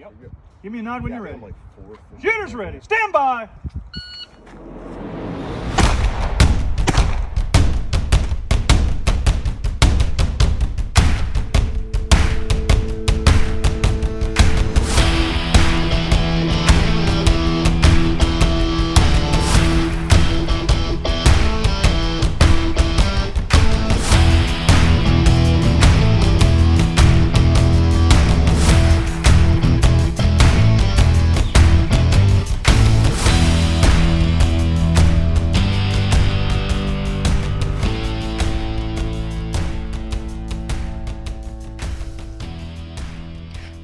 Yep. Give me a nod when you're ready. Like Shooter's ready. Stand by.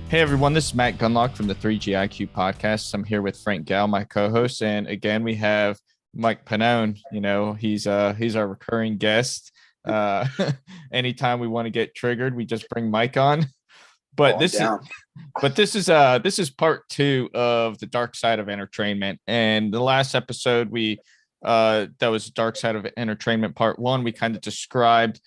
Hey everyone, this is Matt Gunlock from the 3GIQ podcast. I'm here with Frank Gall, my co-host, and again we have Mike Pannone. You know, he's our recurring guest. Anytime we want to get triggered, we just bring Mike on. But this is part 2 of the dark side of entertainment. And the last episode that was dark side of entertainment part 1. We kind of described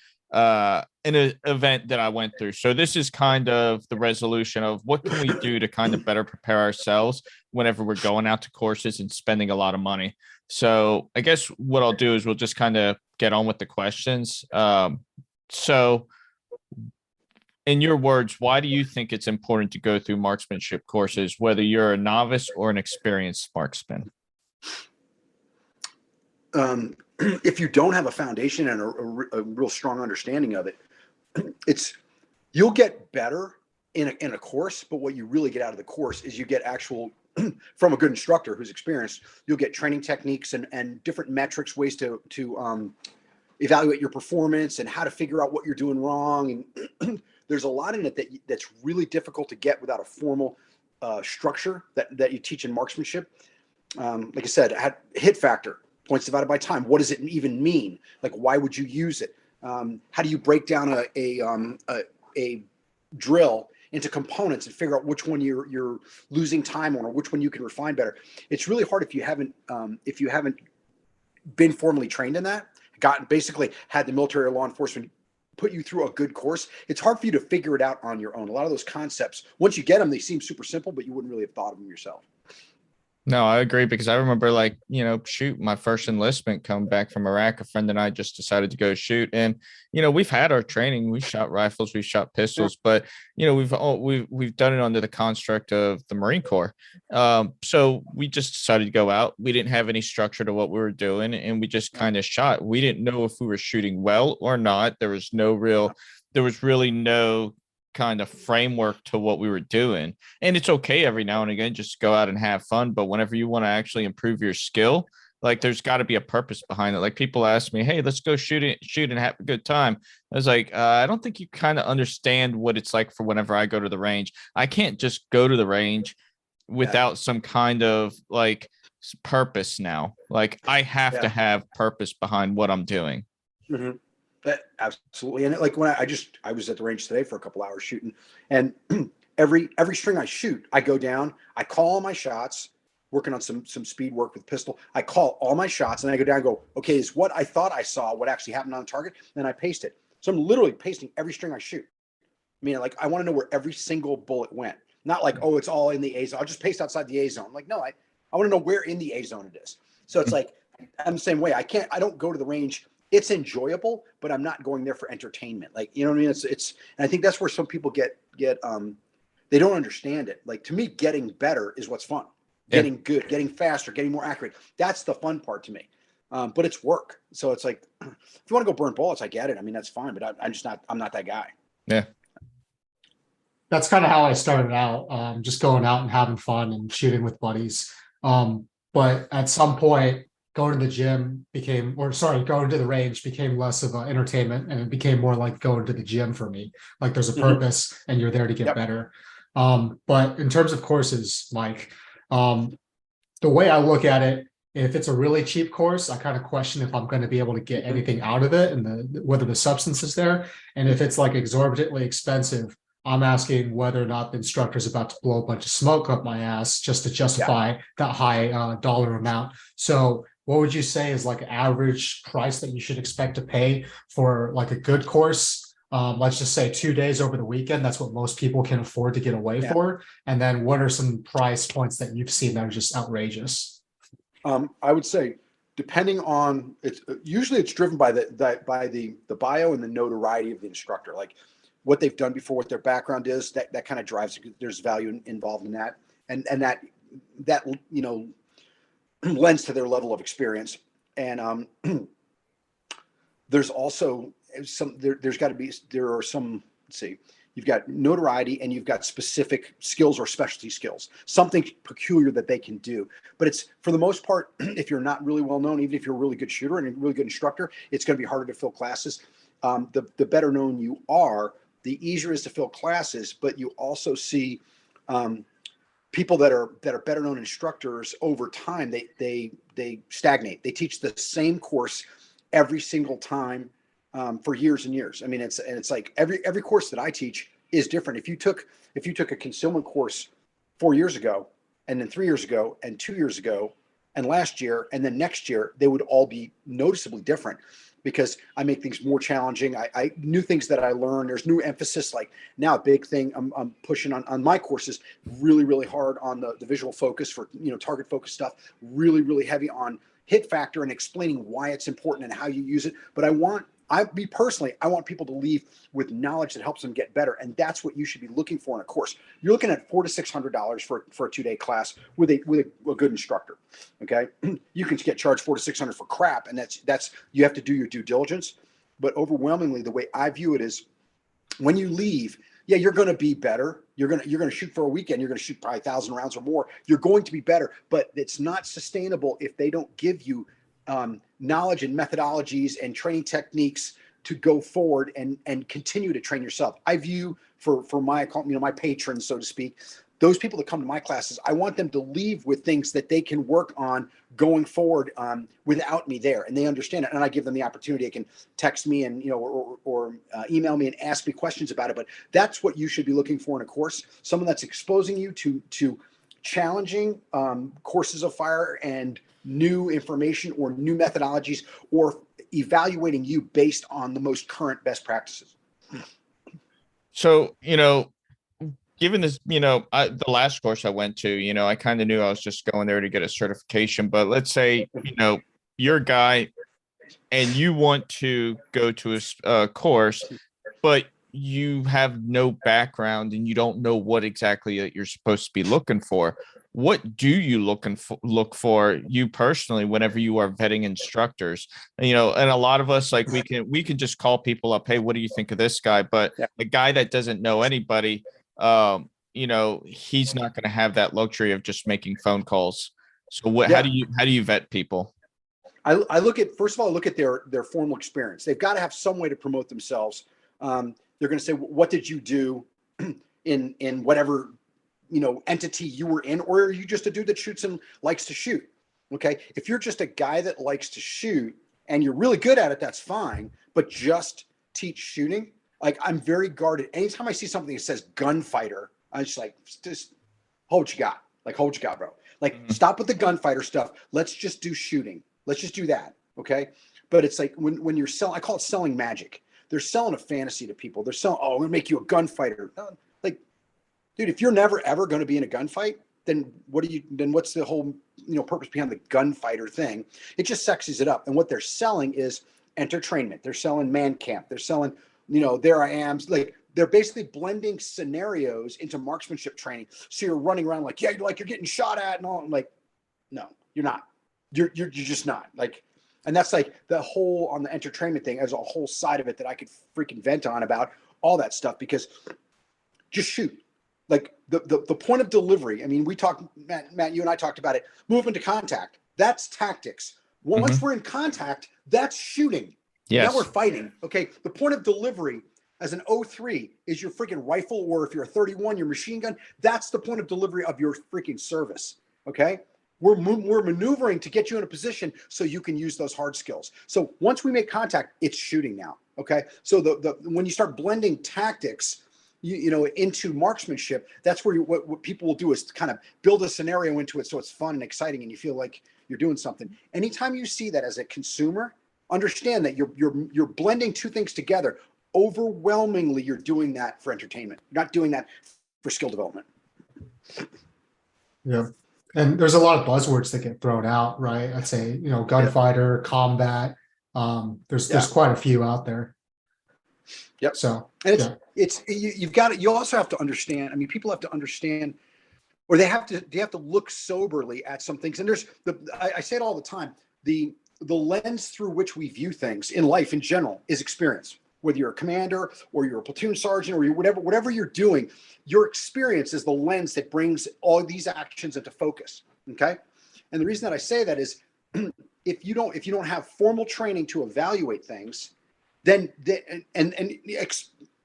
in an event that I went through. So this is kind of the resolution of what can we do to kind of better prepare ourselves whenever we're going out to courses and spending a lot of money. So I guess what I'll do is we'll just kind of get on with the questions. So in your words, why do you think it's important to go through marksmanship courses, whether you're a novice or an experienced marksman? If you don't have a foundation and a real strong understanding of it, you'll get better in a course, but what you really get out of the course is you get actual from a good instructor who's experienced. You'll get training techniques and different metrics, ways to evaluate your performance and how to figure out what you're doing wrong. And there's a lot in it that's really difficult to get without a formal structure that you teach in marksmanship. Like I said, hit factor. Points divided by time. What does it even mean? Like, why would you use it? How do you break down a drill into components and figure out which one you're losing time on or which one you can refine better? It's really hard if you haven't been formally trained in that, basically had the military or law enforcement put you through a good course. It's hard for you to figure it out on your own. A lot of those concepts, once you get them, they seem super simple, but you wouldn't really have thought of them yourself. No, I agree, because I remember, my first enlistment coming back from Iraq, a friend and I just decided to go shoot. And, we've had our training. We shot rifles, we shot pistols, but, we've done it under the construct of the Marine Corps. So we just decided to go out. We didn't have any structure to what we were doing, and we just kind of shot. We didn't know if we were shooting well or not. There was really no kind of framework to what we were doing. And it's okay every now and again just go out and have fun, but whenever you want to actually improve your skill, like, there's got to be a purpose behind it. Like, people ask me, hey, let's go shoot and have a good time. I was like, I don't think you kind of understand what it's like for whenever I go to the range. I can't just go to the range without some kind of like purpose now. Like, I have to have purpose behind what I'm doing. Mm-hmm. Absolutely. And like when I was at the range today for a couple hours shooting, and every string I shoot, I go down, I call all my shots, working on some speed work with pistol. I call all my shots and I go down and go, okay, is what I thought I saw what actually happened on the target? And I paste it. So I'm literally pasting every string I shoot. I mean, like, I want to know where every single bullet went. Not like, oh, it's all in the A zone. I'll just paste outside the A zone. Like, no, I want to know where in the A zone it is. So it's like, I'm the same way. I don't go to the range. It's enjoyable, but I'm not going there for entertainment. Like, you know what I mean? It's, and I think that's where some people get, they don't understand it. Like, to me, getting better is what's fun. Getting good, getting faster, getting more accurate. That's the fun part to me. But it's work. So it's like, if you want to go burn bullets, I get it. I mean, that's fine, but I'm not that guy. Yeah. That's kind of how I started out, just going out and having fun and shooting with buddies. But at some point, going to the range became less of an entertainment, and it became more like going to the gym for me. Like, there's a purpose and you're there to get better. But in terms of courses, Mike, the way I look at it, if it's a really cheap course, I kind of question if I'm going to be able to get anything out of it and whether the substance is there. And if it's like exorbitantly expensive, I'm asking whether or not the instructor is about to blow a bunch of smoke up my ass just to justify that high dollar amount. So what would you say is like an average price that you should expect to pay for like a good course let's just say 2 days over the weekend. That's what most people can afford to get away for. And then what are some price points that you've seen that are just outrageous? I would say, depending on it's usually it's driven by the bio and the notoriety of the instructor, like what they've done before, what their background is. That kind of drives. There's value involved in that, and that lends to their level of experience. And there's also some there are some, let's see, you've got notoriety and you've got specific skills or specialty skills, something peculiar that they can do. But it's, for the most part, if you're not really well known, even if you're a really good shooter and a really good instructor, it's going to be harder to fill classes. The better known you are, the easier it is to fill classes. But you also see people that are better known instructors over time, they stagnate. They teach the same course every single time for years and years. I mean, it's like every course that I teach is different. If you took a concealment course 4 years ago, and then 3 years ago, and 2 years ago, and last year, and then next year, they would all be noticeably different, because I make things more challenging. I new things that I learn. There's new emphasis. Like now, a big thing I'm pushing on my courses, really, really hard on the visual focus for, target focus stuff, really, really heavy on hit factor and explaining why it's important and how you use it. But I want people to leave with knowledge that helps them get better. And that's what you should be looking for in a course. You're looking at $400 to $600 for a 2-day class with a good instructor. Okay. You can get charged $400 to $600 for crap. And that's, you have to do your due diligence. But overwhelmingly, the way I view it is, when you leave, yeah, you're going to be better. You're going to shoot for a weekend. You're going to shoot probably 1,000 rounds or more. You're going to be better, but it's not sustainable if they don't give you knowledge and methodologies and training techniques to go forward and continue to train yourself. I view for my my patrons, so to speak, those people that come to my classes, I want them to leave with things that they can work on going forward without me there, and they understand it. And I give them the opportunity. They can text me and or email me and ask me questions about it. But that's what you should be looking for in a course: someone that's exposing you to challenging courses of fire and new information or new methodologies, or evaluating you based on the most current best practices. So, given this, the last course I went to, I kind of knew I was just going there to get a certification. But let's say, you're a guy and you want to go to a course, but you have no background and you don't know what exactly that you're supposed to be looking for. What do you look for you personally whenever you are vetting instructors? And a lot of us, like, we can just call people up. Hey, what do you think of this guy? But the guy that doesn't know anybody, he's not going to have that luxury of just making phone calls. So how do you vet people? I look at, first of all, I look at their formal experience. They've got to have some way to promote themselves. They're going to say, what did you do in whatever entity you were in, or are you just a dude that shoots and likes to shoot? Okay. If you're just a guy that likes to shoot and you're really good at it, that's fine, but just teach shooting. Like, I'm very guarded. Anytime I see something that says gunfighter, I'm just like, just hold what you got. Like, hold what you got, bro. Like, stop with the gunfighter stuff. Let's just do shooting. Let's just do that. Okay. But it's like when you're selling, I call it selling magic. They're selling a fantasy to people. They're selling, oh, we're going to make you a gunfighter. Like, dude, if you're never ever going to be in a gunfight, then what's the whole purpose behind the gunfighter thing? It just sexies it up. And what they're selling is entertainment. They're selling man camp. They're selling, there I am. Like, they're basically blending scenarios into marksmanship training. So you're running around like, yeah, you're getting shot at and all. I'm like, no, you're not. You're just not. Like, and that's like the whole, on the entertainment thing, as a whole side of it that I could freaking vent on about all that stuff, because just shoot. Like, the point of delivery. I mean, we talked, Matt, you and I talked about it. Movement to contact. That's tactics. Once we're in contact, that's shooting. Yes. Now we're fighting. Okay. The point of delivery as an 03 is your freaking rifle, or if you're a 31, your machine gun. That's the point of delivery of your freaking service. Okay. We're maneuvering to get you in a position so you can use those hard skills. So once we make contact, it's shooting now. Okay. So when you start blending tactics, into marksmanship, that's where what people will do is kind of build a scenario into it so it's fun and exciting and you feel like you're doing something. Anytime you see that as a consumer, understand that you're blending two things together. overwhelmingly you're doing that for entertainment. You're not doing that for skill development. Yeah. And there's a lot of buzzwords that get thrown out, right? I'd say, gunfighter, combat. There's quite a few out there. Yep. So, and you've got it. You also have to understand. I mean, people have to understand, or they have to look soberly at some things. And I say it all the time. The lens through which we view things in life in general is experience. Whether you're a commander or you're a platoon sergeant or you're whatever you're doing, your experience is the lens that brings all these actions into focus. Okay. And the reason that I say that is if you don't have formal training to evaluate things, then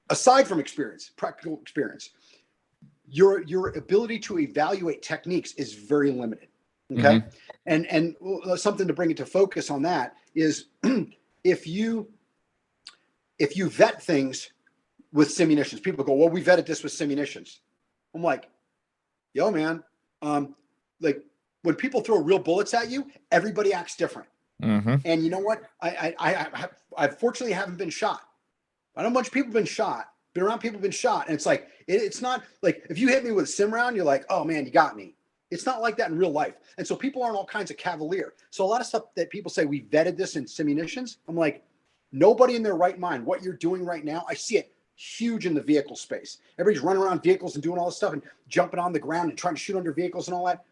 aside from experience, practical experience, your ability to evaluate techniques is very limited. Okay. And something to bring it to focus on that is if you vet things with simunitions, people go, well, we vetted this with simunitions. I'm like, yo, man, like when people throw real bullets at you, everybody acts different. And you know what? I fortunately haven't been shot. I know a bunch of people have been shot, been around people have been shot. And it's like, it's not like if you hit me with a sim round, you're like, oh man, you got me. It's not like that in real life. And so people aren't all kinds of cavalier. So a lot of stuff that people say, we vetted this in simunitions. I'm like, nobody in their right mind, what you're doing right now, I see it huge in the vehicle space. Everybody's running around vehicles and doing all this stuff and jumping on the ground and trying to shoot under vehicles and all that.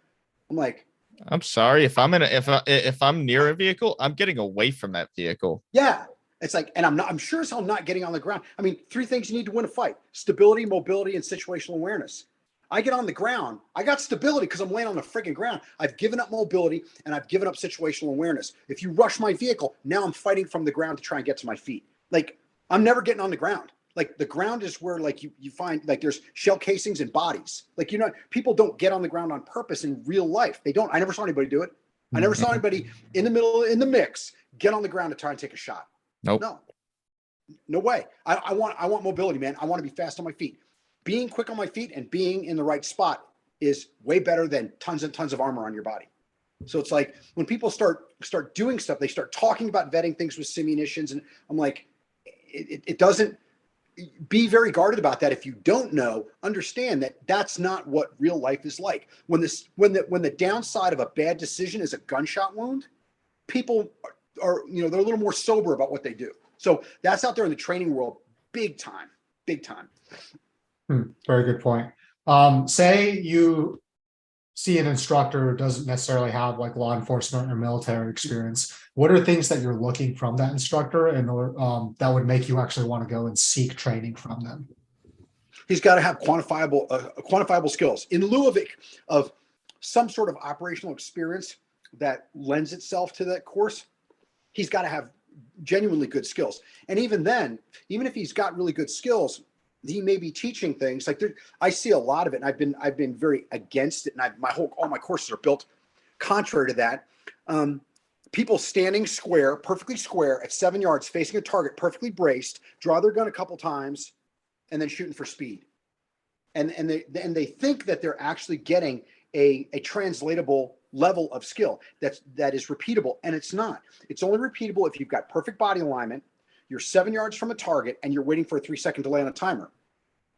I'm like, I'm sorry, if I'm near a vehicle, I'm getting away from that vehicle. yeah. It's like, and I'm sure as hell not getting on the ground. I mean, 3 things you need to win a fight: stability, mobility, and situational awareness. I get on the ground. I got stability because I'm laying on the freaking ground. I've given up mobility and I've given up situational awareness. If you rush my vehicle, now I'm fighting from the ground to try and get to my feet. Like, I'm never getting on the ground. Like, the ground is where, like, you find, like, there's shell casings and bodies. Like, people don't get on the ground on purpose in real life. They don't. I never saw anybody do it. I never saw anybody in the mix get on the ground to try and take a shot. Nope. No way. I want mobility, man. I want to be fast on my feet. Being quick on my feet and being in the right spot is way better than tons and tons of armor on your body. So it's like when people start doing stuff, they start talking about vetting things with simunitions, and I'm like, it doesn't. Be very guarded about that. If you don't know, understand that that's not what real life is like. When the downside of a bad decision is a gunshot wound, people are they're a little more sober about what they do. So that's out there in the training world, big time. Very good point. Say you see an instructor who doesn't necessarily have like law enforcement or military experience. What are things that you're looking from that instructor and that would make you actually want to go and seek training from them? He's got to have quantifiable skills in lieu of some sort of operational experience that lends itself to that course. He's got to have genuinely good skills. And even then, even if he's got really good skills, he may be teaching things like I see a lot of it, and I've been very against it, and all my courses are built contrary to that. People standing perfectly square at 7 yards, facing a target, perfectly braced, draw their gun a couple times, and then shooting for speed. And they think that they're actually getting a translatable level of skill that is repeatable, and it's not. It's only repeatable if you've got perfect body alignment, you're 7 yards from a target, and you're waiting for a 3-second delay on a timer.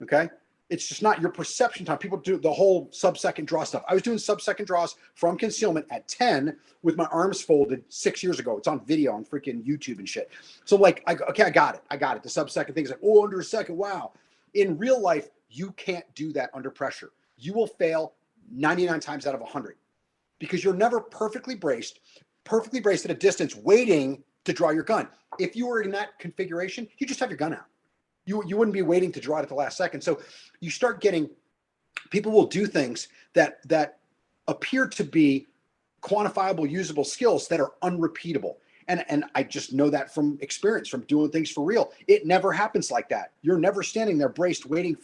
Okay? It's just not your perception time. People do the whole sub-second draw stuff. I was doing sub-second draws from concealment at 10 with my arms folded 6 years ago. It's on video on freaking YouTube and shit. So like, I got it. The sub-second thing is like, oh, under a second, wow. In real life, you can't do that under pressure. You will fail 99 times out of 100 because you're never perfectly braced at a distance waiting to draw your gun. If you were in that configuration, you just have your gun out. You wouldn't be waiting to draw it at the last second. So you start getting, people will do things that appear to be quantifiable, usable skills that are unrepeatable. And I just know that from experience, from doing things for real. It never happens like that. You're never standing there braced, waiting,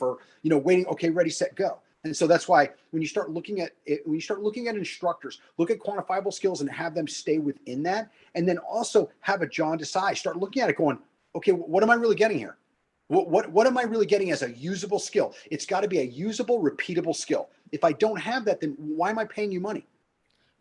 okay, ready, set, go. And so that's why when you start looking at instructors, look at quantifiable skills and have them stay within that. And then also have a jaundiced eye. Start looking at it going, okay, what am I really getting here? What am I really getting as a usable skill? It's got to be a usable, repeatable skill. If I don't have that, then why am I paying you money?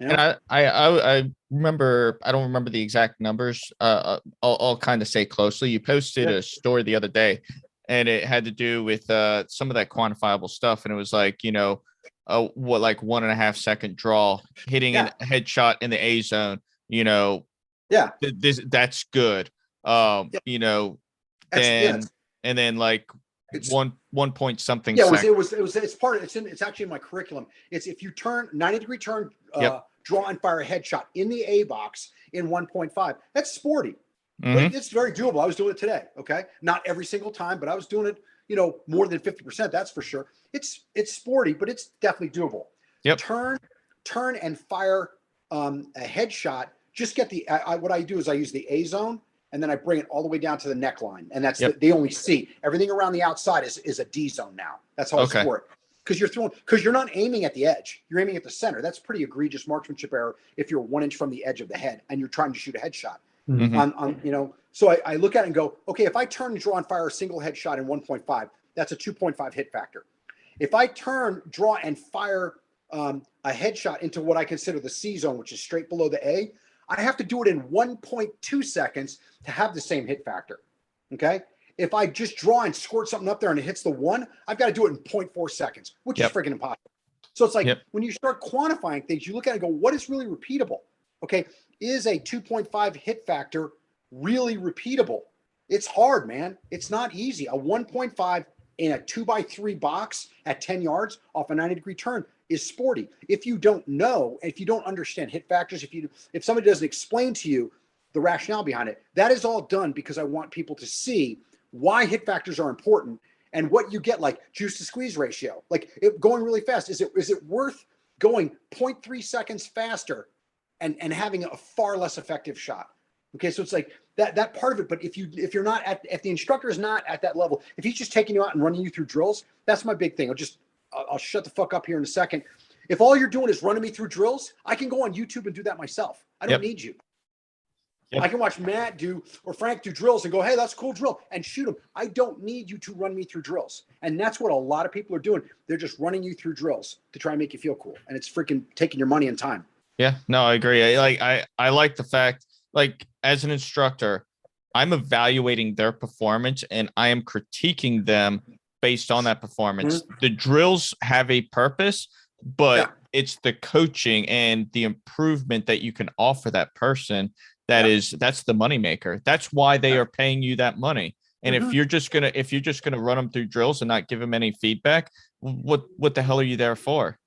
You know? And I remember, I don't remember the exact numbers. I'll kind of say closely. You posted Yeah. a story the other day, and it had to do with some of that quantifiable stuff. And it was like, what, like 1.5 second draw, hitting Yeah. a headshot in the A zone. You know, Yeah. that's good. Yeah. Then and then like It's one point something. Yeah, it's actually in my curriculum. It's if you turn 90-degree turn, Yep. draw and fire a headshot in the A box in 1.5. That's sporty, but Mhm. it's very doable. I was doing it today. Okay, not every single time, but I was doing it. More than 50%. That's for sure. It's sporty, but it's definitely doable. Yep. Turn and fire a headshot. Just get what I do is I use the A zone. And then I bring it all the way down to the neckline. And that's Yep. they only see. Everything around the outside is a D zone now. That's how I Okay. score it. Because you're not aiming at the edge. You're aiming at the center. That's pretty egregious marksmanship error if you're 1 inch from the edge of the head and you're trying to shoot a headshot. Mhm. So I look at it and go, okay, if I turn and draw and fire a single headshot in 1.5, that's a 2.5 hit factor. If I turn, draw, and fire a headshot into what I consider the C zone, which is straight below the A, I have to do it in 1.2 seconds to have the same hit factor. Okay. If I just draw and squirt something up there and it hits the 1, I've got to do it in 0.4 seconds, which is freaking impossible. So it's like when you start quantifying things, you look at it and go, what is really repeatable? Okay. Is a 2.5 hit factor really repeatable? It's hard, man. It's not easy. A 1.5 in a 2x3 box at 10 yards off a 90-degree turn is sporty. If you don't know, if you don't understand hit factors, if somebody doesn't explain to you the rationale behind it, that is all done because I want people to see why hit factors are important and what you get, like juice to squeeze ratio, like going really fast. Is it worth going 0.3 seconds faster and having a far less effective shot? Okay, so it's like that part of it. But if you're not if the instructor is not at that level, if he's just taking you out and running you through drills, that's my big thing. I'll shut the fuck up here in a second. If all you're doing is running me through drills, I can go on YouTube and do that myself. I don't need you. I can watch Matt or Frank do drills and go, hey, that's a cool drill, and shoot them. I don't need you to run me through drills. And that's what a lot of people are doing. They're just running you through drills to try and make you feel cool. And it's freaking taking your money and time. Yeah, no, I agree. I like the fact, like, as an instructor, I'm evaluating their performance and I am critiquing them based on that performance. The drills have a purpose, but it's the coaching and the improvement that you can offer that person that's the moneymaker. That's why they are paying you that money. And if you're just gonna run them through drills and not give them any feedback, what the hell are you there for?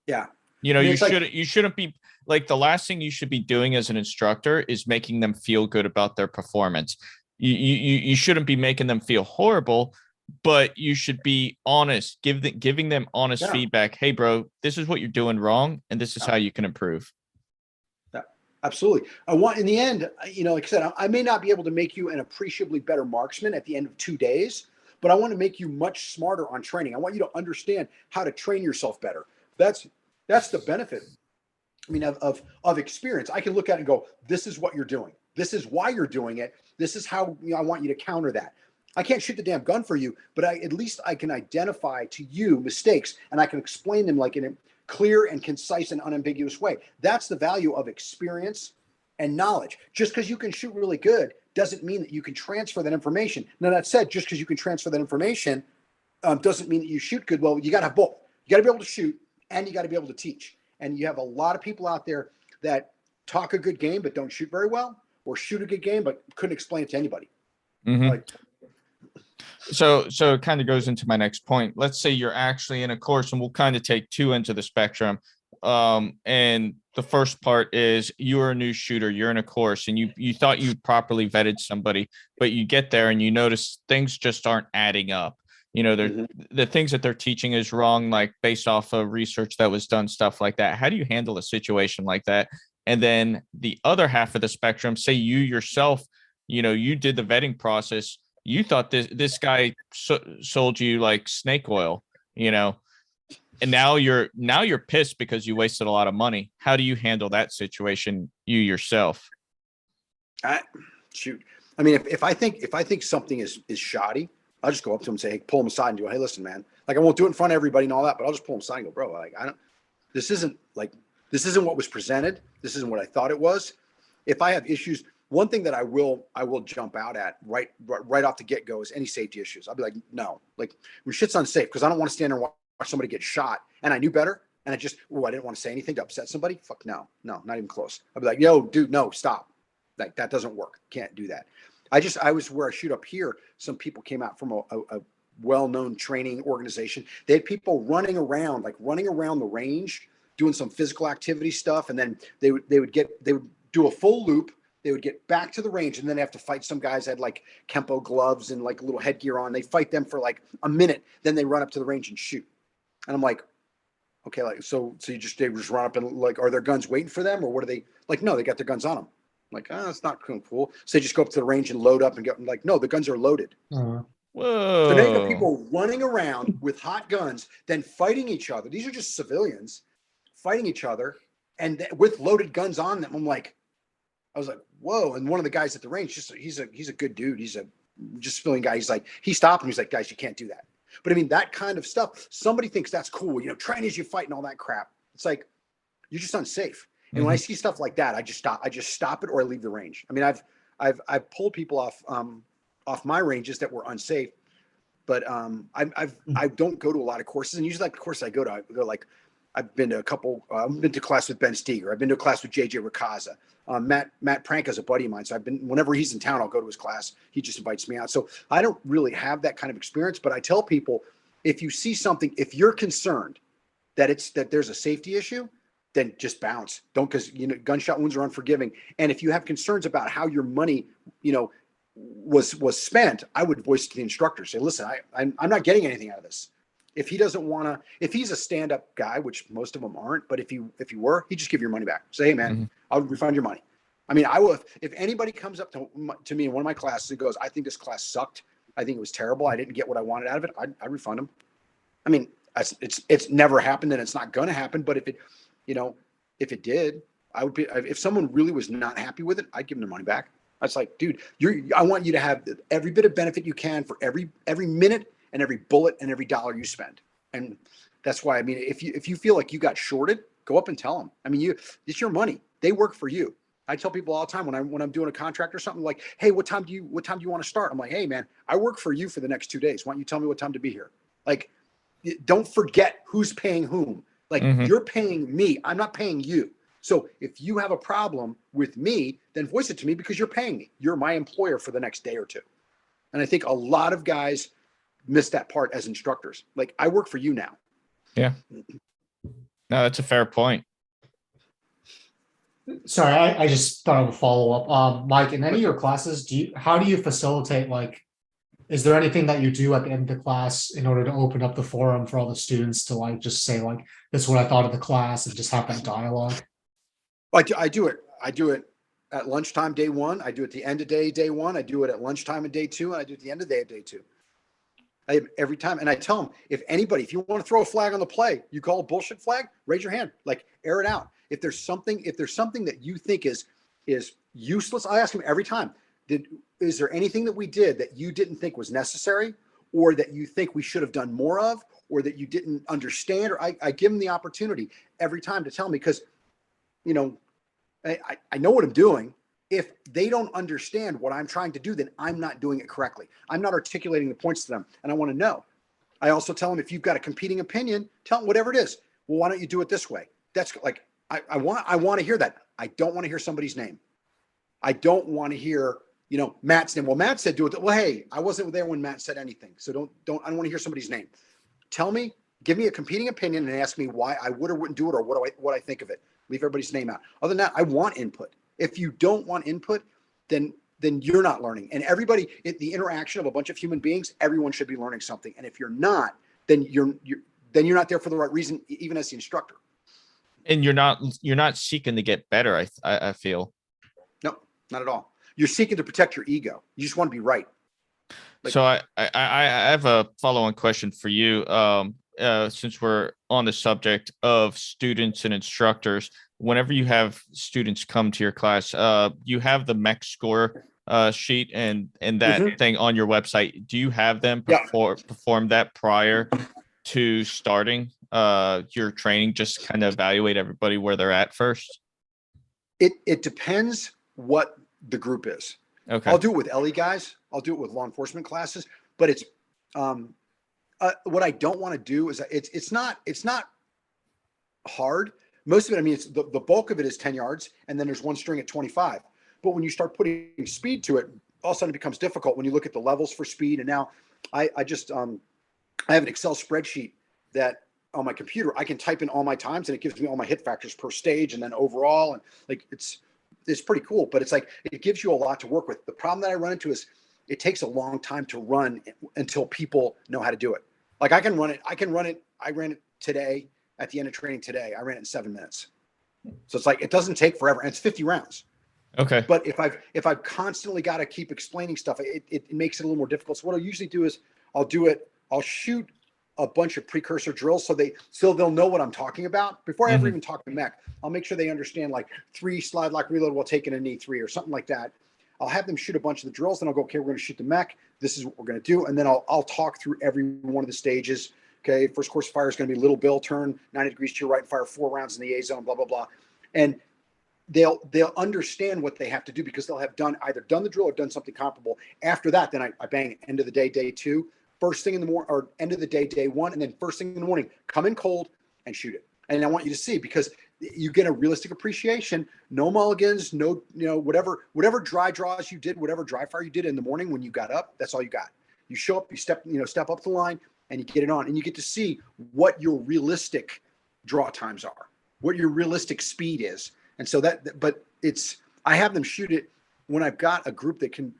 Yeah. You shouldn't be, like, the last thing you should be doing as an instructor is making them feel good about their performance. You shouldn't be making them feel horrible, but you should be honest, giving them honest feedback. Hey, bro, this is what you're doing wrong, and this is how you can improve. Yeah, absolutely. In the end, like I said, I may not be able to make you an appreciably better marksman at the end of 2 days, but I want to make you much smarter on training. I want you to understand how to train yourself better. That's the benefit. I mean, of experience. I can look at it and go, this is what you're doing. This is why you're doing it. This is how I want you to counter that. I can't shoot the damn gun for you, but at least I can identify to you mistakes and I can explain them like in a clear and concise and unambiguous way. That's the value of experience and knowledge. Just because you can shoot really good doesn't mean that you can transfer that information. Now, that said, just because you can transfer that information doesn't mean that you shoot good. Well, you got to have both. You got to be able to shoot and you got to be able to teach. And you have a lot of people out there that talk a good game but don't shoot very well, or shoot a good game but couldn't explain it to anybody. Like, so it kind of goes into my next point. Let's say you're actually in a course, and we'll kind of take two ends of the spectrum. And the first part is you're a new shooter, you're in a course, and you thought you properly vetted somebody, but you get there and you notice things just aren't adding up. The things that they're teaching is wrong, like based off of research that was done, stuff like that. How do you handle a situation like that? And then the other half of the spectrum, say you yourself, you did the vetting process. You thought this guy sold you like snake oil, and now you're pissed because you wasted a lot of money. How do you handle that situation, you yourself? I mean, if I think something is shoddy, I'll just go up to him and say, hey, pull him aside and go, hey, listen, man, like, I won't do it in front of everybody and all that, but I'll just pull him aside and go, bro, like, this isn't like, This isn't what was presented. This isn't what I thought it was. If I have issues, one thing that I will jump out at right off the get-go is any safety issues. I'll be like, no, like when shit's unsafe, because I don't want to stand there and watch somebody get shot and I knew better. And I didn't want to say anything to upset somebody. Fuck no, not even close. I'd be like, yo, dude, no, stop. Like that doesn't work. Can't do that. I was where I shoot up here. Some people came out from a well-known training organization. They had people running around the range, doing some physical activity stuff. And then they would do a full loop. They would get back to the range and then they have to fight some guys that had like Kempo gloves and like a little headgear on. They fight them for like a minute. Then they run up to the range and shoot. And I'm like, okay, like, so they just run up and like, are their guns waiting for them or what are they like? No, they got their guns on them. I'm like, that's not cool. So they just go up to the range and load up and get like, no, the guns are loaded. Whoa. So now you got people running around with hot guns, then fighting each other. These are just civilians fighting each other and with loaded guns on them. I was like, whoa. And one of the guys at the range, he's a good dude. He's a just civilian guy. He's like, he stopped him. He's like, guys, you can't do that. But I mean, that kind of stuff, somebody thinks that's cool, train as you fight and all that crap. It's like, you're just unsafe. And when I see stuff like that, I just stop it or I leave the range. I mean, I've pulled people off my ranges that were unsafe, but I don't go to a lot of courses. And usually like the course I go like, I've been to a couple, I've been to class with Ben Steger. I've been to a class with JJ Rakaza. Matt Prank is a buddy of mine. So whenever he's in town, I'll go to his class. He just invites me out. So I don't really have that kind of experience, but I tell people, if you see something, if you're concerned that there's a safety issue, then just bounce. Don't, because gunshot wounds are unforgiving. And if you have concerns about how your money, was spent, I would voice it to the instructor. Say, listen, I'm not getting anything out of this. If he doesn't want to, if he's a stand-up guy, which most of them aren't, but if you were, he'd just give your money back. Say, hey man, I'll refund your money. I mean, I will. If anybody comes up to me in one of my classes and goes, I think this class sucked, I think it was terrible, I didn't get what I wanted out of it, I'd refund them. I mean, it's never happened and it's not going to happen. But if it did, I would be. If someone really was not happy with it, I'd give them their money back. I was like, dude, I want you to have every bit of benefit you can for every minute and every bullet and every dollar you spend. And that's why, I mean, if you feel like you got shorted, go up and tell them. I mean, it's your money. They work for you. I tell people all the time when I'm doing a contract or something, like, hey, what time do you want to start? I'm like, hey man, I work for you for the next 2 days. Why don't you tell me what time to be here? Like, don't forget who's paying whom. Like, you're paying me. I'm not paying you. So if you have a problem with me, then voice it to me because you're paying me. You're my employer for the next day or two. And I think a lot of guys miss that part as instructors. Like, I work for you now. Yeah. No, that's a fair point. Sorry, I just thought of a follow-up. Mike, in any of your classes, how do you facilitate, like, is there anything that you do at the end of the class in order to open up the forum for all the students to like just say like, this is what I thought of the class and just have that dialogue? I do it at lunchtime day one. I do it at the end of day one. I do it at lunchtime of day two, and I do it at the end of day two. Every time, and I tell them, if you want to throw a flag on the play, you call a bullshit flag, raise your hand, like air it out. If there's something that you think is useless, I ask them every time, is there anything that we did that you didn't think was necessary, or that you think we should have done more of, or that you didn't understand? Or I give them the opportunity every time to tell me, because I know what I'm doing. If they don't understand what I'm trying to do, then I'm not doing it correctly. I'm not articulating the points to them, and I want to know. I also tell them, if you've got a competing opinion, tell them whatever it is. Well, why don't you do it this way? That's like, I want to hear that. I don't want to hear somebody's name. I don't want to hear, Matt's name. Well, Matt said do it. Well, hey, I wasn't there when Matt said anything. So I don't want to hear somebody's name. Tell me, give me a competing opinion and ask me why I would or wouldn't do it, or what I think of it. Leave everybody's name out. Other than that, I want input. If you don't want input, then you're not learning. And everybody, the interaction of a bunch of human beings, everyone should be learning something. And if you're not, then you're not there for the right reason, even as the instructor. And you're not seeking to get better. I feel. No, not at all. You're seeking to protect your ego. You just want to be right. So I have a follow-on question for you. Since we're on the subject of students and instructors, whenever you have students come to your class, you have the MEC score sheet and that thing on your website. Do you have them perform that prior to starting your training, just kind of evaluate everybody where they're at first? It depends what the group is. Okay. I'll do it with LE guys. I'll do it with law enforcement classes, but it's what I don't want to do is it's not hard. Most of it, I mean, it's the bulk of it is 10 yards, and then there's one string at 25. But when you start putting speed to it, all of a sudden it becomes difficult when you look at the levels for speed. And now I have an Excel spreadsheet that on my computer I can type in all my times, and it gives me all my hit factors per stage and then overall, and like it's pretty cool. But it's like it gives you a lot to work with. The problem that I run into is it takes a long time to run until people know how to do it. Like I can run it. I ran it today at the end of training today. I ran it in 7 minutes. So it's like it doesn't take forever, and it's 50 rounds. Okay. But if I've constantly got to keep explaining stuff, it makes it a little more difficult. So what I'll usually do is I'll shoot a bunch of precursor drills so they'll know what I'm talking about before I ever even talk to mech. I'll make sure they understand like 3 slide lock reload while taking a knee 3 or something like that. I'll have them shoot a bunch of the drills, then I'll go, okay, we're going to shoot the mech. This is what we're going to do. And then I'll talk through every one of the stages. Okay. First course of fire is going to be little bill turn 90 degrees to your right and fire 4 rounds in the A zone, blah, blah, blah. And they'll understand what they have to do because they'll have either done the drill or done something comparable. After that, then I bang end of the day, day 2, first thing in the morning, or end of the day, day 1, and then first thing in the morning, come in cold and shoot it. And I want you to see, because you get a realistic appreciation, no mulligans, no, whatever dry draws you did, whatever dry fire you did in the morning when you got up, that's all you got. You show up, you step up the line and you get it on, and you get to see what your realistic draw times are, what your realistic speed is. And so but I have them shoot it when I've got a group that can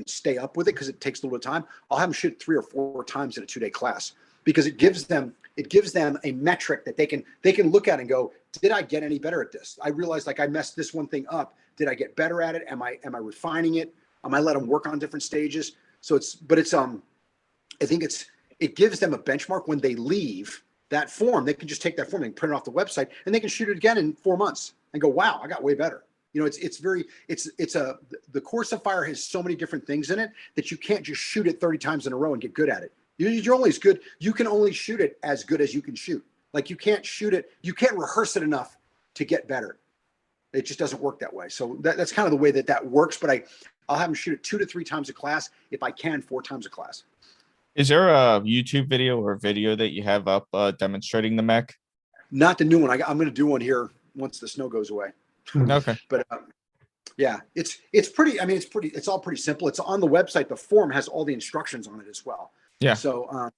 stay up with it, because it takes a little bit of time. I'll have them shoot 3 or 4 times in a 2-day class, because it gives them a metric that they can look at and go, did I get any better at this? I realized like I messed this one thing up. Did I get better at it? Am I refining it? I might let them work on different stages. So I think it gives them a benchmark when they leave that form. They can just take that form and print it off the website, and they can shoot it again in 4 months and go, wow, I got way better. The course of fire has so many different things in it that you can't just shoot it 30 times in a row and get good at it. You're only as good. You can only shoot it as good as you can shoot. Like you can't shoot it. You can't rehearse it enough to get better. It just doesn't work that way. So that's kind of the way that works. But I'll have them shoot it 2 to 3 times a class. If I can, 4 times a class. Is there a YouTube video or video that you have up demonstrating the mech? Not the new one. I'm going to do one here once the snow goes away. Okay. But yeah, it's pretty. I mean, it's all pretty simple. It's on the website. The form has all the instructions on it as well. Yeah. So,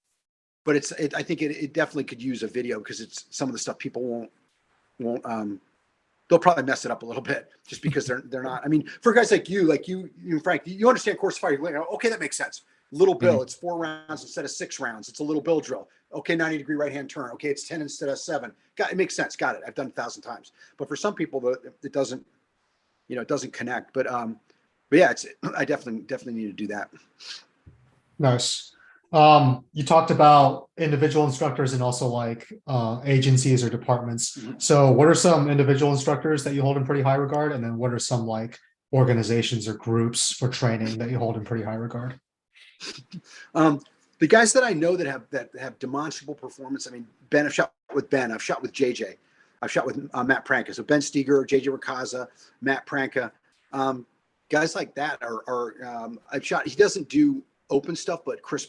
but I think it definitely could use a video, because it's some of the stuff people won't. They'll probably mess it up a little bit just because they're not. I mean, for guys like you Frank, you understand course of fire. You're like, okay, that makes sense. Little bill, it's 4 rounds instead of 6 rounds. It's a little bill drill. Okay, 90 degree right hand turn. Okay, it's 10 instead of 7. It makes sense. Got it. I've done it 1,000 times. But for some people, it doesn't. It doesn't connect. But yeah, I definitely need to do that. Nice. You talked about individual instructors and also like agencies or departments. So what are some individual instructors that you hold in pretty high regard? And then what are some like organizations or groups for training that you hold in pretty high regard? The guys that I know that have demonstrable performance. I mean, I've shot with Ben. I've shot with JJ. I've shot with Matt Pranka. So Ben Steger, JJ Rakaza, Matt Pranka. Guys like that are I've shot. He doesn't do open stuff, but Chris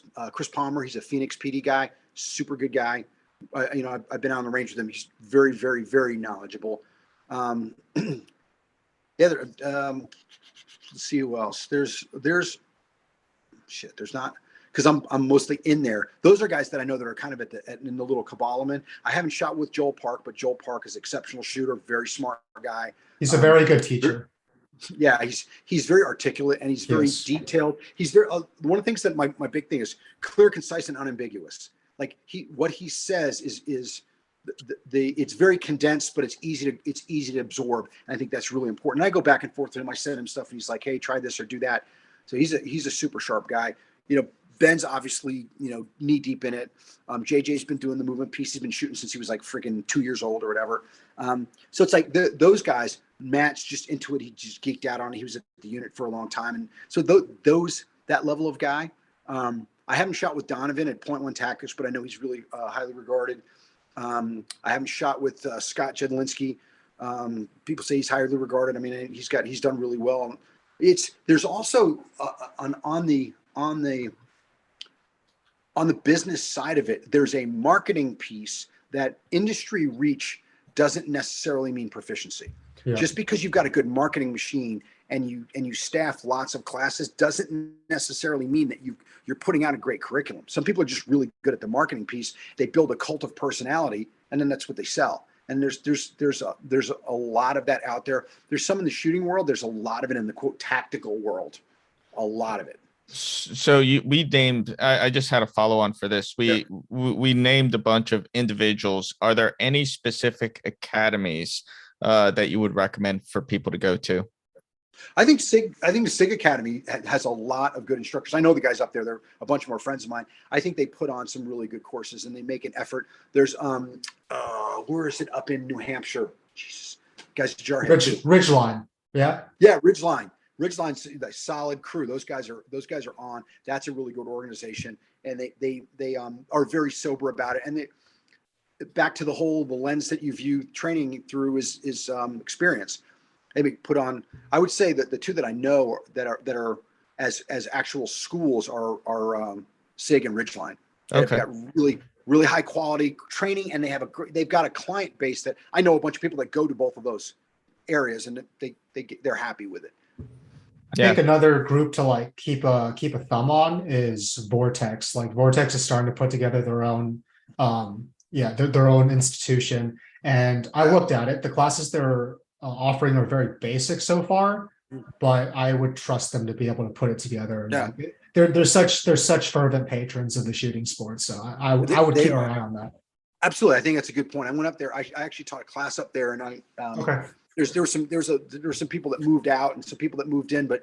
Palmer, he's a Phoenix PD guy, super good guy. I've been on the range with him. He's very, very, very knowledgeable. Let's see who else. There's not, because I'm mostly in there. Those are guys that I know that are kind of in the little cabal I'm in. I haven't shot with Joel Park, but Joel Park is an exceptional shooter, very smart guy. He's a very good teacher. Yeah, he's very articulate, and he's very detailed. He's very one of the things that my big thing is clear, concise, and unambiguous. Like what he says is it's very condensed, but it's easy to absorb. And I think that's really important. And I go back and forth with him. I send him stuff, and he's like, "Hey, try this or do that." So he's a super sharp guy. Ben's obviously knee deep in it. JJ's been doing the movement piece. He's been shooting since he was like freaking 2 years old or whatever. So it's like those guys. Matt's just into it. He just geeked out on it. He was at the unit for a long time, and so that level of guy. I haven't shot with Donovan at .1 tactics, but I know he's really highly regarded. I haven't shot with Scott Jedlinski. People say he's highly regarded. I mean, he's done really well. There's also on the business side of it, there's a marketing piece that industry reach doesn't necessarily mean proficiency. Yeah. Just because you've got a good marketing machine and you staff lots of classes doesn't necessarily mean that you're putting out a great curriculum. Some people are just really good at the marketing piece. They build a cult of personality, and then that's what they sell. And there's a lot of that out there. There's some in the shooting world. There's a lot of it in the quote tactical world. A lot of it. So we named, I just had a follow on for this. We named a bunch of individuals. Are there any specific academies that you would recommend for people to go to? I think the SIG Academy has a lot of good instructors. I know the guys up there. They're a bunch more friends of mine. I think they put on some really good courses and they make an effort. There's where is it up in New Hampshire? Jesus, guys, Ridgeline. Yeah. Yeah, Ridgeline's a solid crew. Those guys are on. That's a really good organization, and they are very sober about it. And back to the lens that you view training through is experience. Maybe put on. I would say that the two that I know that are as actual schools are SIG and Ridgeline. They've got really high quality training, and they've got a client base that I know a bunch of people that go to both of those areas, and they're happy with it. I think another group to like keep a thumb on is Vortex. Like Vortex is starting to put together their own their own institution. And I looked at it. The classes they're offering are very basic so far, but I would trust them to be able to put it together. Yeah. They're such fervent patrons of the shooting sport. So I would keep an eye on that. Absolutely. I think that's a good point. I went up there. I actually taught a class up there, and there were some people that moved out and some people that moved in, but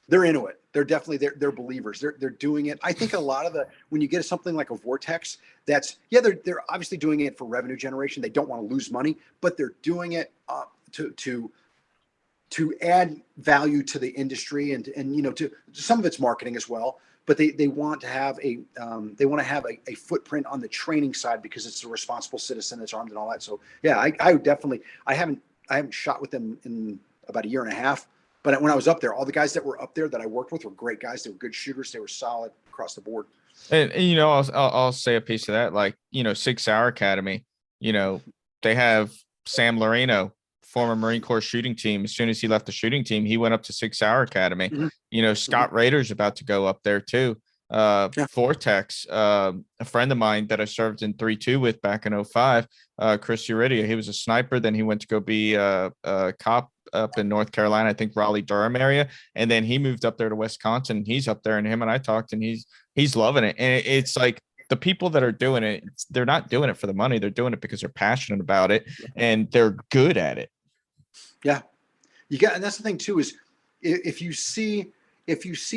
they're into it. They're definitely they're believers. They're doing it. I think a lot of when you get something like a Vortex, they're obviously doing it for revenue generation. They don't want to lose money, but they're doing it to add value to the industry and to some of it's marketing as well. But they want to have a footprint on the training side because it's a responsible citizen that's armed and all that. So yeah, I haven't shot with them in about a year and a half, but when I was up there, all the guys that were up there that I worked with were great guys. They were good shooters. They were solid across the board. And I'll say a piece of that, like, 6 Hour Academy, they have Sam Loreno, former Marine Corps shooting team. As soon as he left the shooting team, he went up to 6 Hour Academy. Mm-hmm. Scott Rader's about to go up there too. Vortex, a friend of mine that I served in 3-2 with back in 2005, Chris Uridia, he was a sniper. Then he went to go be a cop up in North Carolina, I think Raleigh, Durham area. And then he moved up there to Wisconsin. He's up there, and him and I talked, and he's loving it. And it's like the people that are doing it, they're not doing it for the money. They're doing it because they're passionate about it and they're good at it. Yeah. And that's the thing too, is if you see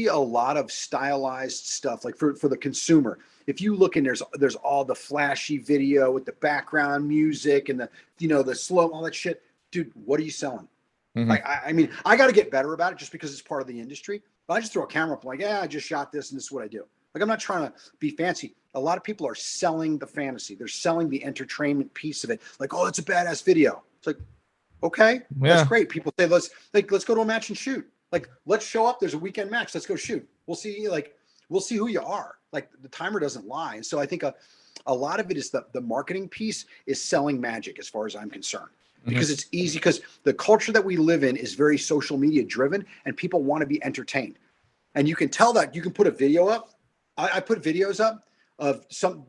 a lot of stylized stuff, like for the consumer, if you look and there's all the flashy video with the background music and the slow, all that shit, dude, what are you selling? Mm-hmm. I mean, I got to get better about it just because it's part of the industry. But I just throw a camera up, like, I just shot this and this is what I do. Like, I'm not trying to be fancy. A lot of people are selling the fantasy. They're selling the entertainment piece of it. Like, oh, it's a badass video. It's like, okay, that's great. People say, let's go to a match and shoot. Like, let's show up. There's a weekend match. Let's go shoot. We'll see who you are. Like, the timer doesn't lie. And so I think a lot of it is the marketing piece is selling magic, as far as I'm concerned. Because it's easy, because the culture that we live in is very social media driven, and people want to be entertained. And you can tell that. You can put a video up. I put videos up of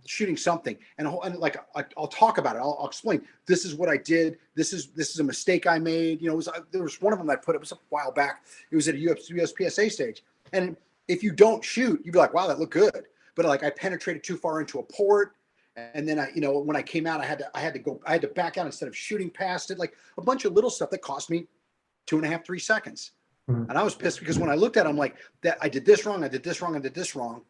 shooting something, and like I'll talk about it. I'll explain. This is what I did. This is a mistake I made. There was one of them I put. It was a while back. It was at a USPSA stage, and if you don't shoot, you'd be like, wow, that looked good. But like, I penetrated too far into a port. And then when I came out, I had to back out instead of shooting past it, like a bunch of little stuff that cost me 2.5, 3 seconds. Mm-hmm. And I was pissed because when I looked at it, I'm like, that I did this wrong. I did this wrong. I did this wrong.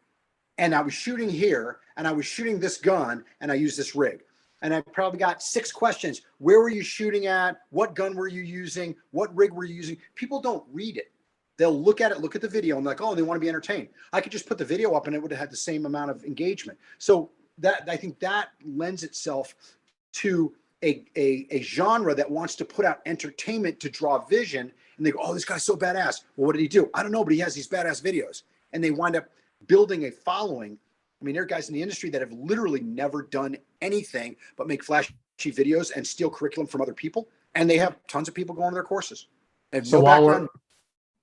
And I was shooting here, and I was shooting this gun, and I used this rig. And I probably got 6 questions. Where were you shooting at? What gun were you using? What rig were you using? People don't read it. They'll look at the video, and like, oh, they want to be entertained. I could just put the video up, and it would have had the same amount of engagement. So I think that lends itself to a genre that wants to put out entertainment to draw vision, and they go, oh, this guy's so badass. Well, what did he do? I don't know, but he has these badass videos. And they wind up building a following. I mean, there are guys in the industry that have literally never done anything but make flashy videos and steal curriculum from other people. And they have tons of people going to their courses. They have So no while background.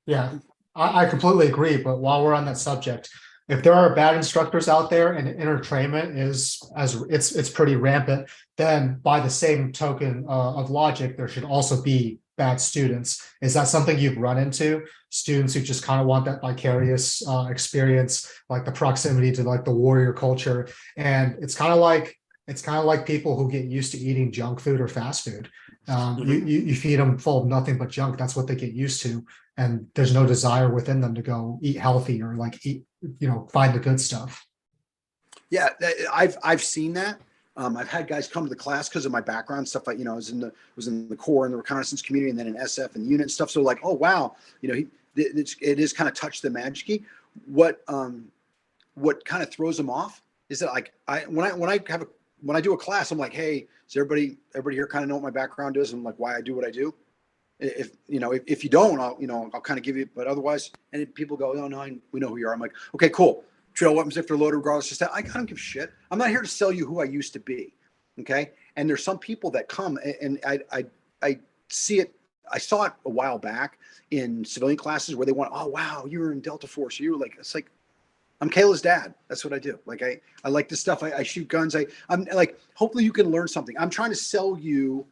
yeah, I completely agree. But while we're on that subject, if there are bad instructors out there and entertainment is as it's pretty rampant, then by the same token of logic, there should also be bad students. Is that something you've run into? Students who just kind of want that vicarious experience, like the proximity to like the warrior culture, and it's kind of like people who get used to eating junk food or fast food. You feed them full of nothing but junk. That's what they get used to, and there's no desire within them to go eat healthy or like eat, find the good stuff. Yeah, I've seen that. I've had guys come to the class because of my background, stuff like, I was in the Corps and the reconnaissance community, and then in SF and unit and stuff. So like, oh wow, it is kind of touched the magic. What kind of throws them off is that like when I do a class, I'm like, hey, does everybody here kind of know what my background is and like why I do what I do? If you don't, I'll kind of give you, but otherwise, and people go, oh no, we know who you are. I'm like, okay, cool. Trail weapons if they're loaded, regardless of that. I don't give a shit. I'm not here to sell you who I used to be. Okay. And there's some people that come and I see it. I saw it a while back in civilian classes where they went, oh wow, you were in Delta Force. You were like, it's like, I'm Kayla's dad. That's what I do. Like I like this stuff. I shoot guns. I'm like, hopefully you can learn something. I'm trying to sell you,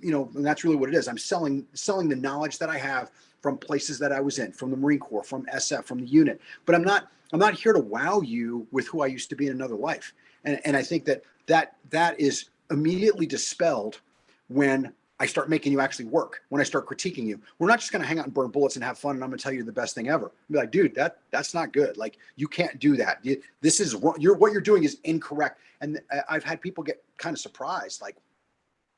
and that's really what it is. I'm selling the knowledge that I have from places that I was in, from the Marine Corps, from SF, from the unit. But I'm not here to wow you with who I used to be in another life. And I think that is immediately dispelled when I start making you actually work, when I start critiquing you. We're not just going to hang out and burn bullets and have fun, and I'm going to tell you the best thing ever. I'll be like, dude, that's not good. Like, you can't do that. This is what you're doing is incorrect. And I've had people get kind of surprised, like,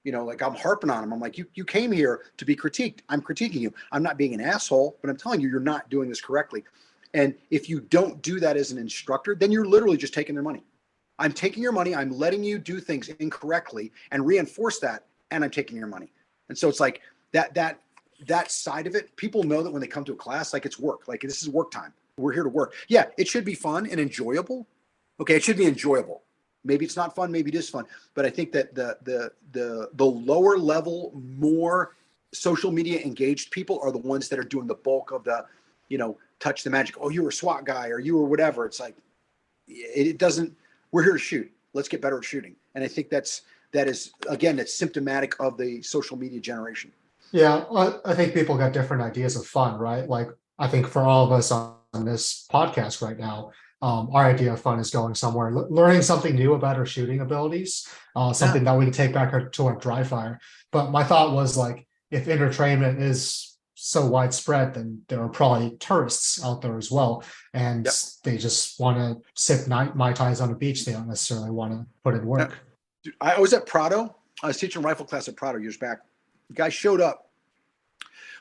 like I'm harping on them. I'm like, you came here to be critiqued. I'm critiquing you. I'm not being an asshole, but I'm telling you, you're not doing this correctly. And if you don't do that as an instructor, then you're literally just taking their money. I'm taking your money. I'm letting you do things incorrectly and reinforce that. And I'm taking your money. And so it's like that side of it. People know that when they come to a class, like it's work, like this is work time. We're here to work. Yeah, it should be fun and enjoyable. Okay, it should be enjoyable. Maybe it's not fun. Maybe it is fun. But I think that the lower level, more social media engaged people are the ones that are doing the bulk of the, touch the magic. Oh, you were a SWAT guy or you were whatever. It's like, it doesn't, we're here to shoot. Let's get better at shooting. And I think that is, again, that's symptomatic of the social media generation. Yeah, I think people got different ideas of fun, right? Like, I think for all of us on this podcast right now, our idea of fun is going somewhere, learning something new about our shooting abilities, something that we can take back to our dry fire. But my thought was like, if entertainment is so widespread, then there are probably tourists out there as well, and they just want to sip Mai Tais on the beach. They don't necessarily want to put in work. Dude, I was at Prado. I was teaching rifle class at Prado years back. The guy showed up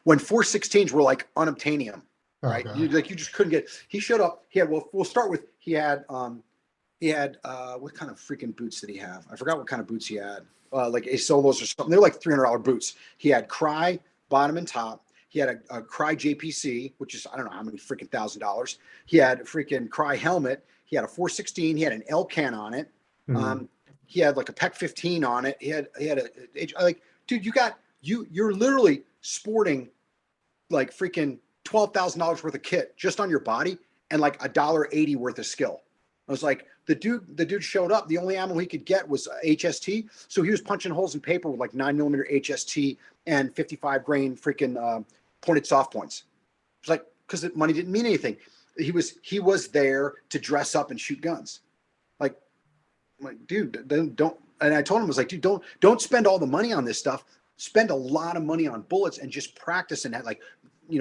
when 416s were like unobtainium, right? You just couldn't get. He showed up. He had. Well, we'll start with. He had what kind of freaking boots did he have? I forgot what kind of boots he had. Like a solos or something. They're like $300 boots. He had Cry bottom and top. He had a Cry JPC, which is, I don't know how many freaking $1,000. He had a freaking Cry helmet. He had a 416. He had an L can on it. He had like a PEC 15 on it. He had like, dude, you're literally sporting like freaking $12,000 worth of kit just on your body and like $1.80 worth of skill. I was like, the dude showed up. The only ammo he could get was HST. So he was punching holes in paper with like 9mm HST and 55 grain freaking pointed soft points. It's like, because money didn't mean anything. He was there to dress up and shoot guns. Like, I'm like, dude, don't. And I told him, I was like, dude, don't spend all the money on this stuff. Spend a lot of money on bullets and just practice and like,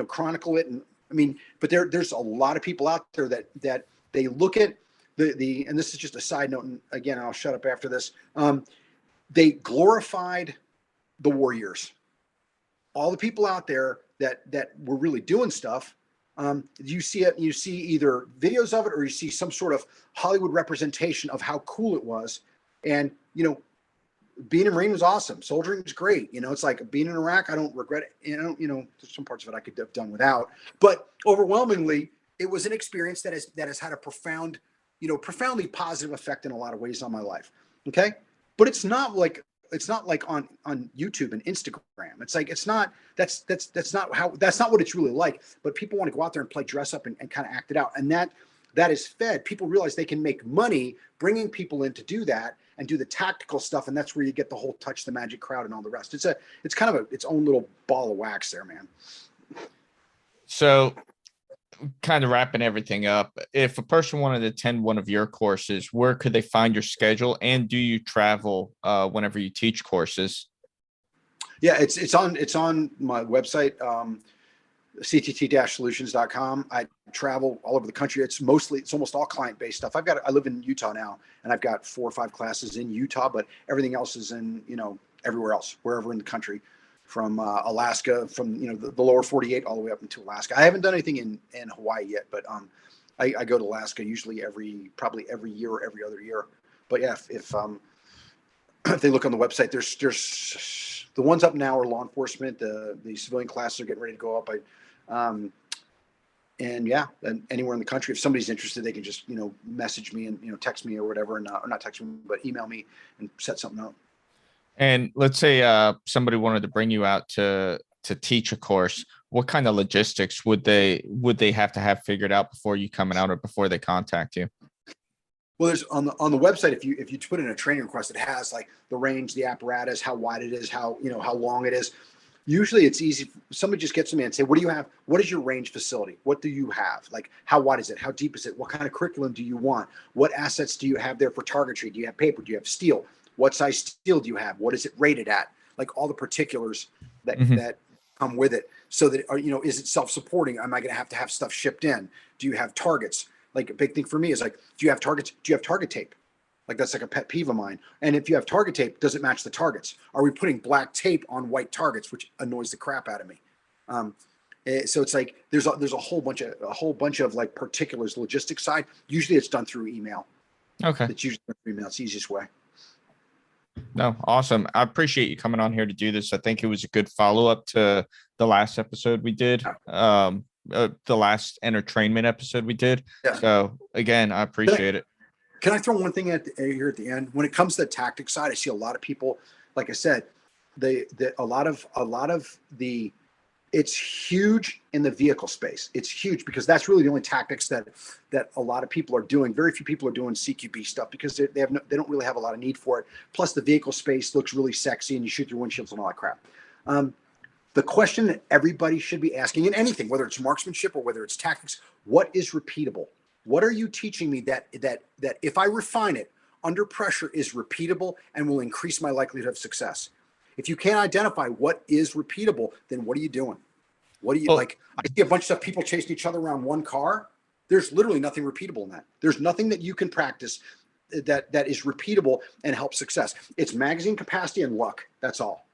chronicle it. And I mean, but there's a lot of people out there that they look at the and this is just a side note. And again, I'll shut up after this. They glorified the warriors. All the people out there that were really doing stuff. You see it. You see either videos of it or you see some sort of Hollywood representation of how cool it was. And being a Marine was awesome. Soldiering was great. It's like being in Iraq. I don't regret it. There's some parts of it I could have done without, but overwhelmingly, it was an experience that has had a profound, profoundly positive effect in a lot of ways on my life. Okay. But it's not like on YouTube and Instagram. It's like, that's not what it's really like, but people want to go out there and play dress up and kind of act it out. And that is fed. People realize they can make money bringing people in to do that and do the tactical stuff. And that's where you get the whole touch the magic crowd and all the rest. It's kind of its own little ball of wax there, man. So kind of wrapping everything up, if a person wanted to attend one of your courses, where could they find your schedule? And do you travel whenever you teach courses? Yeah, it's on my website, ctt-solutions.com. I travel all over the country. It's almost all client-based stuff. I live in Utah now, and I've got 4 or 5 classes in Utah, but everything else is in, everywhere else, wherever in the country, from Alaska, from, the lower 48 all the way up into Alaska. I haven't done anything in Hawaii yet, but I go to Alaska usually probably every year or every other year. But yeah, if they look on the website, there's the ones up now are law enforcement. The civilian classes are getting ready to go up. And anywhere in the country, if somebody's interested, they can just, message me and, text me or whatever, and or not text me, but email me and set something up. And let's say somebody wanted to bring you out to teach a course. What kind of logistics would they have to have figured out before you coming out or before they contact you? Well, there's on the website, if you put in a training request, it has like the range, the apparatus, how wide it is, how long it is. Usually it's easy. Somebody just gets to me and say, what do you have? What is your range facility? What do you have? Like, how wide is it? How deep is it? What kind of curriculum do you want? What assets do you have there for targetry? Do you have paper? Do you have steel? What size steel do you have? What is it rated at? Like all the particulars that come with it, so that, is it self-supporting? Am I going to have stuff shipped in? Do you have targets? Like a big thing for me is like, do you have targets? Do you have target tape? Like that's like a pet peeve of mine. And if you have target tape, does it match the targets? Are we putting black tape on white targets, which annoys the crap out of me? So it's like there's a whole bunch of like particulars, logistics side. Usually it's done through email. Okay. It's usually through email. It's the easiest way. No, awesome. I appreciate you coming on here to do this. I think it was a good follow-up to the last episode we did. The last Entertrainment episode we did. Yeah. So again, I appreciate it. Can I throw one thing here at the end? When it comes to the tactics side, I see a lot of people, like I said, it's huge in the vehicle space. It's huge because that's really the only tactics that a lot of people are doing. Very few people are doing CQB stuff because they don't really have a lot of need for it. Plus the vehicle space looks really sexy and you shoot through windshields and all that crap. The question that everybody should be asking in anything, whether it's marksmanship or whether it's tactics, what is repeatable? What are you teaching me that if I refine it under pressure is repeatable and will increase my likelihood of success? If you can't identify what is repeatable, then what are you doing? What do you like? I see a bunch of stuff, people chasing each other around one car. There's literally nothing repeatable in that. There's nothing that you can practice that is repeatable and help success. It's magazine capacity and luck. That's all.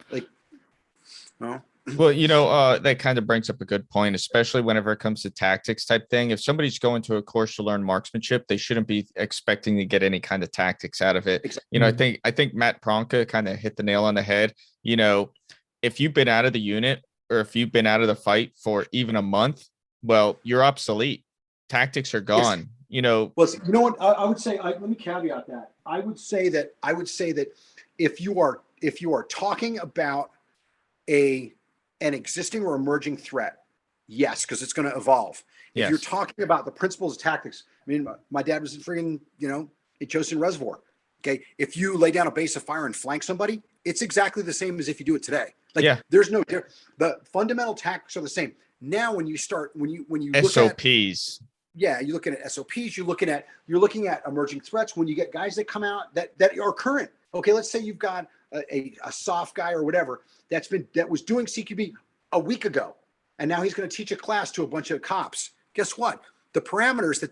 Like, no. Well, that kind of brings up a good point, especially whenever it comes to tactics type thing. If somebody's going to a course to learn marksmanship, they shouldn't be expecting to get any kind of tactics out of it. Exactly. I think Matt Pronka kind of hit the nail on the head. If you've been out of the unit or if you've been out of the fight for even a month, well, you're obsolete. Tactics are gone. Yes. Well, you know what? I would say, let me caveat that. I would say that if you are talking about an existing or emerging threat, yes, because it's going to evolve. If you're talking about the principles of tactics, I mean, my dad was in friggin', at Chosin Reservoir. Okay, if you lay down a base of fire and flank somebody, it's exactly the same as if you do it today. There's no difference. The fundamental tactics are the same. Now, when you look SOPs. You're looking at SOPs. You're looking at emerging threats. When you get guys that come out that are current. Okay, let's say you've got a soft guy or whatever that was doing CQB a week ago, and now he's going to teach a class to a bunch of cops. Guess what? The parameters that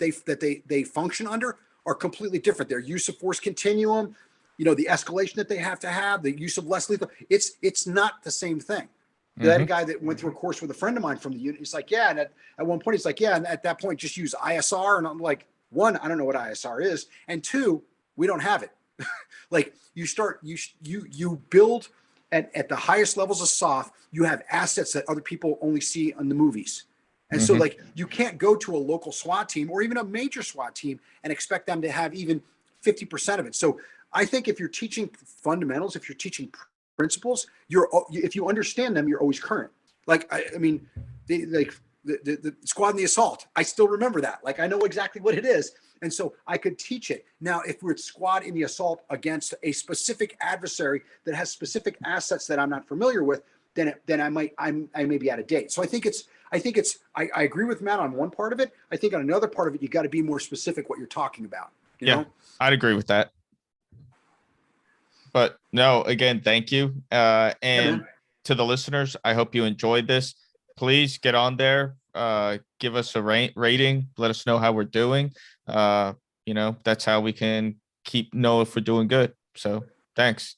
they function under are completely different. Their use of force continuum, the escalation that they have to have, the use of less lethal. It's not the same thing. Mm-hmm. I had a guy that went through a course with a friend of mine from the unit. He's like, yeah, and at one point he's like, yeah, and at that point just use ISR, and I'm like, one, I don't know what ISR is, and two, we don't have it. Like you build at the highest levels of soft, you have assets that other people only see in the movies. And so like you can't go to a local SWAT team or even a major SWAT team and expect them to have even 50% of it. So I think if you're teaching fundamentals, if you're teaching principles, if you understand them, you're always current. Like I mean, the squad and the assault, I still remember that. Like I know exactly what it is. And so I could teach it. Now, if we're squad in the assault against a specific adversary that has specific assets that I'm not familiar with, then I may be out of date. So I agree with Matt on one part of it. I think on another part of it, you got to be more specific what you're talking about. You know? I'd agree with that. But no, again, thank you. And to the listeners, I hope you enjoyed this. Please get on there, give us a rating, let us know how we're doing. That's how we can know if we're doing good. So thanks.